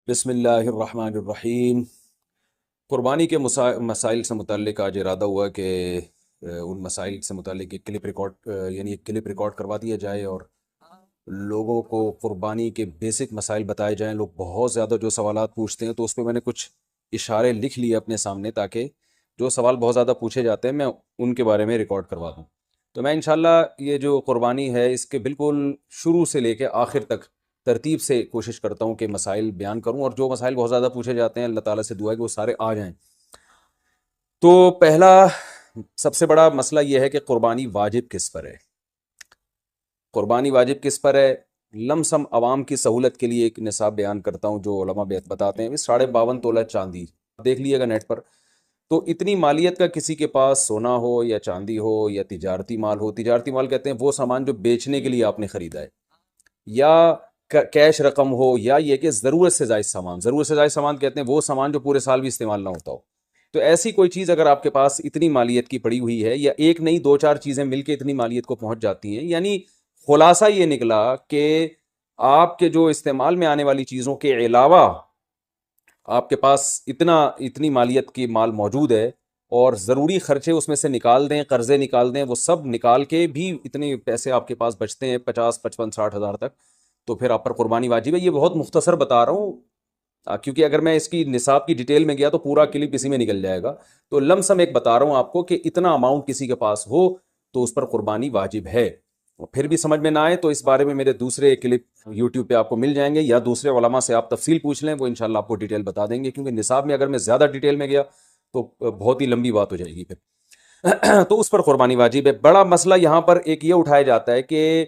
بسم اللہ الرحمن الرحیم۔ قربانی کے مسائل سے متعلق آج ارادہ ہوا کہ ان مسائل سے متعلق ایک کلپ ریکارڈ یعنی ایک کلپ ریکارڈ کروا دیا جائے اور لوگوں کو قربانی کے بیسک مسائل بتائے جائیں۔ لوگ بہت زیادہ جو سوالات پوچھتے ہیں تو اس پہ میں نے کچھ اشارے لکھ لیے اپنے سامنے تاکہ جو سوال بہت زیادہ پوچھے جاتے ہیں میں ان کے بارے میں ریکارڈ کروا دوں۔ تو میں انشاءاللہ یہ جو قربانی ہے اس کے بالکل شروع سے لے کے آخر تک ترتیب سے کوشش کرتا ہوں کہ مسائل بیان کروں، اور جو مسائل بہت زیادہ پوچھے جاتے ہیں اللہ تعالیٰ سے دعا ہے کہ وہ سارے آ جائیں۔ تو پہلا سب سے بڑا مسئلہ یہ ہے کہ قربانی واجب کس پر ہے۔ قربانی واجب کس پر ہے؟ لم سم عوام کی سہولت کے لیے ایک نصاب بیان کرتا ہوں جو علماء بتاتے ہیں 52.5 تولہ چاندی، دیکھ لیے گا نیٹ پر۔ تو اتنی مالیت کا کسی کے پاس سونا ہو یا چاندی ہو یا تجارتی مال ہو، تجارتی مال کہتے ہیں وہ سامان جو بیچنے کے لیے آپ نے خریدا ہے، یا کیش رقم ہو، یا یہ کہ ضرورت سے زائد سامان، ضرورت سے زائد سامان کہتے ہیں وہ سامان جو پورے سال بھی استعمال نہ ہوتا ہو۔ تو ایسی کوئی چیز اگر آپ کے پاس اتنی مالیت کی پڑی ہوئی ہے، یا ایک نہیں دو چار چیزیں مل کے اتنی مالیت کو پہنچ جاتی ہیں، یعنی خلاصہ یہ نکلا کہ آپ کے جو استعمال میں آنے والی چیزوں کے علاوہ آپ کے پاس اتنی مالیت کی مال موجود ہے، اور ضروری خرچے اس میں سے نکال دیں، قرضے نکال دیں، وہ سب نکال کے بھی اتنے پیسے آپ کے پاس بچتے ہیں 50 55 60 ہزار تک، تو پھر آپ پر قربانی واجب ہے۔ یہ بہت مختصر بتا رہا ہوں کیونکہ اگر میں اس کی نصاب کی ڈیٹیل میں گیا تو پورا کلپ اسی میں نکل جائے گا۔ تو لم سم ایک بتا رہا ہوں آپ کو کہ اتنا اماؤنٹ کسی کے پاس ہو تو اس پر قربانی واجب ہے۔ پھر بھی سمجھ میں نہ آئے تو اس بارے میں میرے دوسرے کلپ یوٹیوب پہ آپ کو مل جائیں گے، یا دوسرے علماء سے آپ تفصیل پوچھ لیں، وہ انشاءاللہ آپ کو ڈیٹیل بتا دیں گے، کیونکہ نصاب میں اگر میں زیادہ ڈیٹیل میں گیا تو بہت ہی لمبی بات ہو جائے گی پھر۔ تو اس پر قربانی واجب ہے۔ بڑا مسئلہ یہاں پر ایک یہ اٹھایا جاتا ہے کہ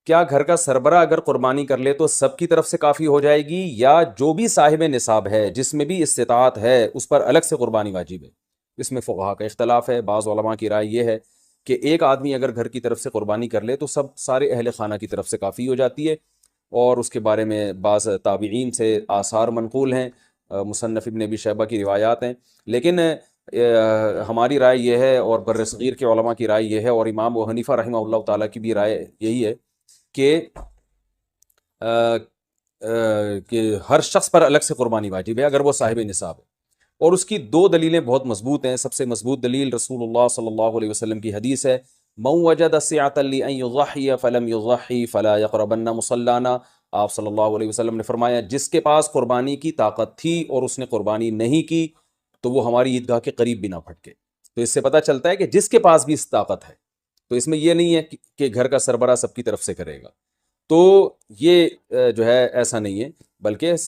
کیا گھر کا سربراہ اگر قربانی کر لے تو سب کی طرف سے کافی ہو جائے گی، یا جو بھی صاحب نصاب ہے جس میں بھی استطاعت ہے اس پر الگ سے قربانی واجب ہے؟ اس میں فقہا کا اختلاف ہے۔ بعض علماء کی رائے یہ ہے کہ ایک آدمی اگر گھر کی طرف سے قربانی کر لے تو سارے اہل خانہ کی طرف سے کافی ہو جاتی ہے، اور اس کے بارے میں بعض تابعین سے آثار منقول ہیں، مصنف ابن ابی شیبہ کی روایات ہیں، لیکن ہماری رائے یہ ہے، اور بر صغیر کے علماء کی رائے یہ ہے، اور امام ابو حنیفہ رحمہ اللہ تعالیٰ کی بھی رائے یہی ہے کہ ہر شخص پر الگ سے قربانی واجب ہے اگر وہ صاحب نصاب ہے۔ اور اس کی دو دلیلیں بہت مضبوط ہیں۔ سب سے مضبوط دلیل رسول اللہ صلی اللہ علیہ وسلم کی حدیث ہے، من وجد سعة لأن يضحي فلم يضحي فلا يقربن مصلانا۔ آپ صلی اللہ علیہ وسلم نے فرمایا جس کے پاس قربانی کی طاقت تھی اور اس نے قربانی نہیں کی تو وہ ہماری عیدگاہ کے قریب بھی نہ پھٹکے۔ تو اس سے پتہ چلتا ہے کہ جس کے پاس بھی اس طاقت ہے، تو اس میں یہ نہیں ہے کہ گھر کا سربراہ سب کی طرف سے کرے گا، تو یہ جو ہے ایسا نہیں ہے، بلکہ